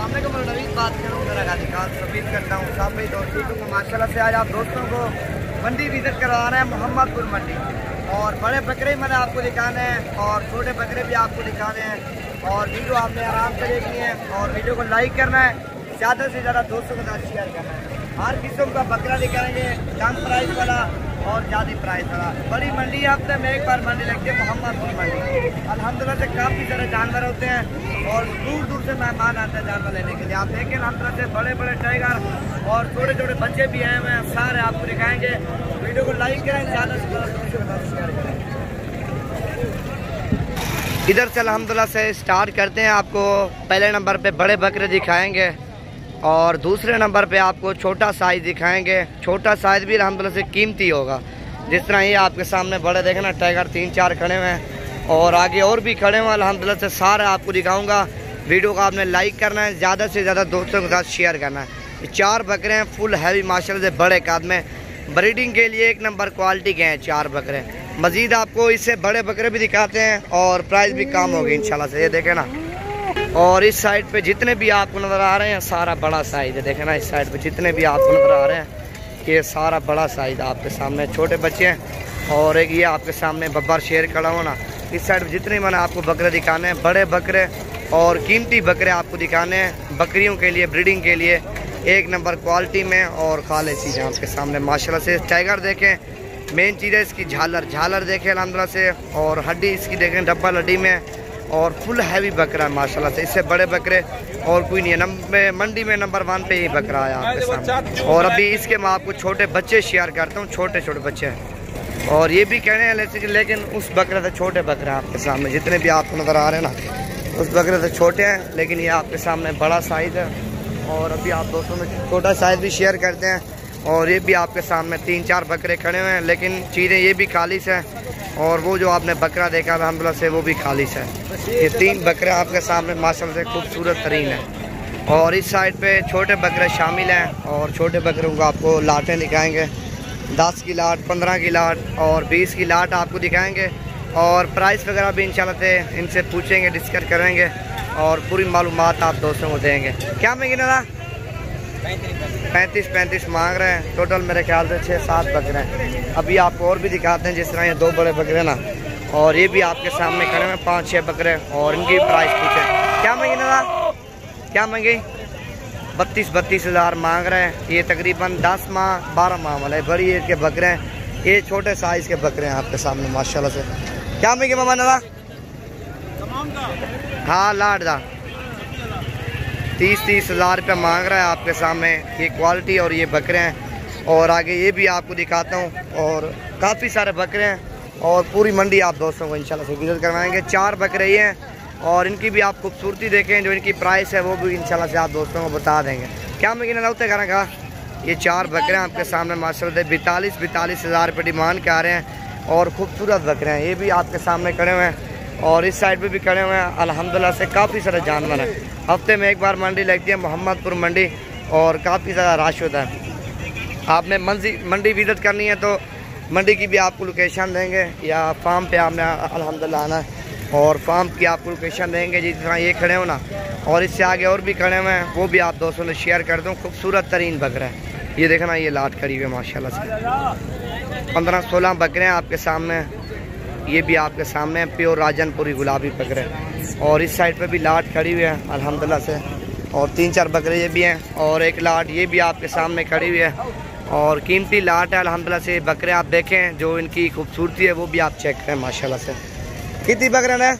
बात करूँ उम्मीद करता हूँ सब भाई दोस्तों को माशाल्लाह से आज आप दोस्तों को मंडी विजिट करवा रहे हैं मोहम्मदपुर मंडी। और बड़े बकरे मैंने आपको दिखाने हैं और छोटे बकरे भी आपको दिखाने हैं और वीडियो आपने आराम से देखनी है और वीडियो को लाइक करना है, ज़्यादा से ज़्यादा दोस्तों के साथ शेयर करना है। हर किस्म का बकरा दिखाएंगे, कम प्राइस वाला और ज़्यादा प्राइस वाला। बड़ी मंडी है, हफ्ते में एक बार मंडी लगती है मोहम्मदपुर मंडी। अल्हम्दुलिल्लाह से काफ़ी सारे जानवर होते हैं और दूर दूर से मेहमान आते हैं जानवर लेने के लिए। आप देखें अल्हम्दुलिल्लाह से बड़े बड़े टाइगर और छोटे छोटे बच्चे भी आए हुए हैं, सारे आपको दिखाएंगे। वीडियो को लाइक करें, ज़्यादा से ज़्यादा दोस्तों के साथ शेयर करें। इधर से अल्हम्दुलिल्लाह से स्टार्ट करते हैं। आपको पहले नंबर पे बड़े बकरे दिखाएंगे और दूसरे नंबर पे आपको छोटा साइज़ दिखाएंगे। छोटा साइज़ भी अल्हम्दुलिल्लाह से कीमती होगा। जिस तरह ये आपके सामने बड़े देखें ना, टाइगर 3-4 खड़े हुए हैं और आगे और भी खड़े हुए हैं। अल्हम्दुलिल्लाह से सारे आपको दिखाऊंगा। वीडियो को आपने लाइक करना है, ज़्यादा से ज़्यादा दोस्तों के साथ शेयर करना है। ये 4 बकरे हैं, फुल हैवी माशाल्लाह से बड़े कद में, ब्रीडिंग के लिए एक नंबर क्वालिटी के हैं 4 बकरे। मज़ीद आपको इससे बड़े बकरे भी दिखाते हैं और प्राइस भी कम होगी इंशाल्लाह से। ये देखें ना, और इस साइड पे जितने भी आपको नज़र आ रहे हैं सारा बड़ा साइज़ है। देखें ना, इस साइड पे जितने भी आपको नज़र आ रहे हैं ये सारा बड़ा साइज़ आपके सामने। छोटे बच्चे हैं और एक ये आपके सामने बब्बर शेर खड़ा हो ना। इस साइड जितने मैंने आपको बकरे दिखाने हैं, बड़े बकरे और कीमती बकरे आपको दिखाने हैं। बकरियों के लिए, ब्रीडिंग के लिए एक नंबर क्वालिटी में और खाले चीज़ें आपके सामने माशाल्लाह से। टाइगर देखें, मेन चीज़ है इसकी झालर देखें अल्हम्दुलिल्लाह से, और हड्डी इसकी देखें डब्बल हड्डी में, और फुल हैवी बकरा है माशाल्लाह से। इससे बड़े बकरे और कोई नहीं है। मंडी में नंबर 1 पे ही बकरा आया आपके सामने। और अभी इसके मैं आपको छोटे बच्चे शेयर करता हूँ। छोटे छोटे बच्चे हैं और ये भी कहने हैं, लेकिन उस बकरे से छोटे बकरे हैं आपके सामने। जितने भी आपको नज़र आ रहे हैं ना, उस बकरे से छोटे हैं, लेकिन ये आपके सामने बड़ा साइज़ है। और अभी आप दोस्तों में छोटा साइज़ भी शेयर करते हैं। और ये भी आपके सामने 3-4 बकरे खड़े हुए हैं, लेकिन चीज़ें ये भी खालिश है। और वो जो आपने बकरा देखा अल्हम्दुलिल्लाह से वो भी खालिश है। ये 3 बकरे आपके सामने माशाल्लाह से खूबसूरत तरीन है। और इस साइड पे छोटे बकरे शामिल हैं और छोटे बकरों को आपको लाटें दिखाएंगे। 10 की लाट, 15 की लाट और 20 की लाट आपको दिखाएंगे। और प्राइस वगैरह भी इंशाल्लाह से इनसे पूछेंगे, डिस्कस करेंगे और पूरी मालूमात आप दोस्तों को देंगे। क्या महंगी ना 35 मांग रहे हैं। टोटल मेरे ख्याल से 6-7 बकरे हैं। अभी आपको और भी दिखाते हैं। जिस तरह ये 2 बड़े बकरे ना, और ये भी आपके सामने खड़े हैं 5-6 बकरे और इनकी प्राइस पूछे। क्या महंगी ना, क्या महंगी? 32 हज़ार मांग रहे हैं। ये तकरीबन 10 माह 12 माह वाले बड़ी एज के बकरे हैं। ये छोटे साइज़ के बकरे हैं आपके सामने माशाल्लाह से। क्या महंगी मामा ना? हाँ, लाट दा 30 हज़ार रुपये मांग रहा है आपके सामने। ये क्वालिटी और ये बकरे हैं। और आगे ये भी आपको दिखाता हूँ और काफ़ी सारे बकरे हैं और पूरी मंडी आप दोस्तों को इंशाल्लाह से विजिट करवाएंगे। 4 बकरे ही हैं और इनकी भी आप खूबसूरती देखें। जो इनकी प्राइस है वो भी इंशाल्लाह से आप दोस्तों को बता देंगे। क्या मैं लौते करें का? ये 4 बकरे हैं आपके सामने माशाल्लाह से 42 हज़ार रुपये डिमांड कर रहे हैं और खूबसूरत बकरे हैं। ये भी आपके सामने खड़े हुए हैं और इस साइड पे भी खड़े हुए हैं। अल्हम्दुलिल्लाह से काफ़ी सारे जानवर हैं। हफ्ते में एक बार मंडी लगती है मोहम्मदपुर मंडी और काफ़ी ज़्यादा रश होता है। आपने मंडी विजिट करनी है तो मंडी की भी आपको लोकेशन देंगे या फार्म पे आपने अल्हम्दुलिल्लाह आना है और फार्म की आपको लोकेशन देंगे। जिस तरह ये खड़े हो ना, और इससे आगे और भी खड़े हुए हैं, वो भी आप दोस्तों ने शेयर कर दूँ। खूबसूरत तरीन बकरा है। ये देखना, ये लाट करी हुई है माशाल्लाह से। 15-16 बकरे हैं आपके सामने। ये भी आपके सामने प्योर राजनपुरी गुलाबी बकरे। और इस साइड पे भी लाट खड़ी हुई है अल्हम्दुलिल्लाह से। और 3-4 बकरे ये भी हैं और एक लाट ये भी आपके सामने खड़ी हुई है और कीमती लाट है अल्हम्दुलिल्लाह से। बकरे आप देखें, जो इनकी खूबसूरती है वो भी आप चेक करें माशाल्लाह से। कितनी बकरे हैं?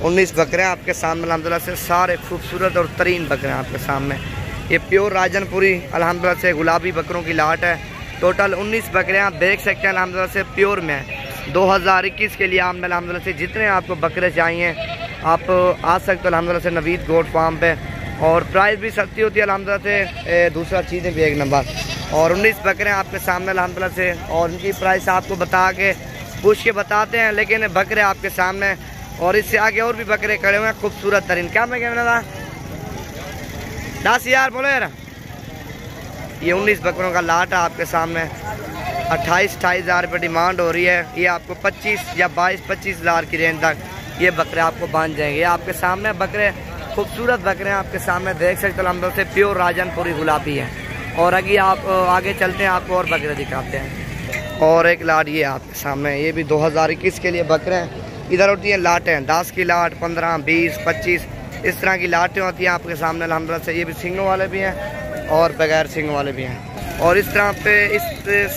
19 बकरे हैं आपके सामने अल्हम्दुलिल्लाह से। सारे खूबसूरत और तरीन बकरे हैं आपके सामने। ये प्योर राजनपुरी अल्हम्दुलिल्लाह से गुलाबी बकरों की लाट है। टोटल 19 बकरे आप देख सकते हैं अल्हम्दुलिल्लाह से प्योर में। 2021 के लिए आपने अल्हम्दुलिल्लाह से जितने आपको बकरे चाहिए आप आ सकते हो अल्हम्दुलिल्लाह से नवीद गोट फार्म पे। और प्राइस भी सस्ती होती है अल्हम्दुलिल्लाह से। दूसरा चीज़ें भी एक नंबर। और 19 बकरे आपके सामने अल्हम्दुलिल्लाह से और इनकी प्राइस आपको बता के पूछ के बताते हैं, लेकिन बकरे आपके सामने। और इससे आगे और भी बकरे खड़े हुए हैं खूबसूरत तरीन। क्या मैं कहना था? 10 हज़ार बोलो यार। ये 19 बकरों का लाट है आपके सामने। 28 हज़ार रुपये डिमांड हो रही है। ये आपको 25 या 22-25 हज़ार की रेंज तक ये बकरे आपको बांध जाएंगे। ये आपके सामने बकरे खूबसूरत बकरे हैं आपके सामने देख सकते हो, अंदर से प्योर राजनपुरी गुलाबी है। और आगे चलते हैं, आपको और बकरे दिखाते हैं। और एक लाट ये आपके सामने, ये भी 2021 के लिए बकरे हैं। इधर होती है लाटें, 10 की लाट, 15, 20, 25 इस तरह की लाटें होती हैं आपके सामने अल्हम्दुलिल्लाह से। ये भी सिंगों वाले भी हैं और बगैर सिंगों वाले भी हैं। और इस तरह पे इस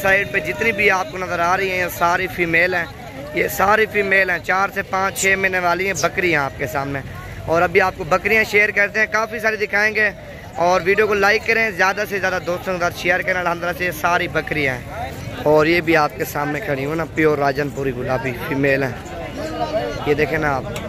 साइड पे जितनी भी आपको नज़र आ रही हैं ये सारी फीमेल हैं, ये सारी फीमेल हैं। 4 से 5-6 महीने वाली हैं बकरियाँ आपके सामने। और अभी आपको बकरियाँ शेयर करते हैं, काफ़ी सारी दिखाएँगे। और वीडियो को लाइक करें, ज़्यादा से ज़्यादा दोस्तों के साथ शेयर करें। अल्हम्दुलिल्लाह से ये सारी बकरियाँ हैं। और ये भी आपके सामने खड़ी हुई ना, प्योर राजनपुरी गुलाबी फीमेल है। ये देखें ना आप।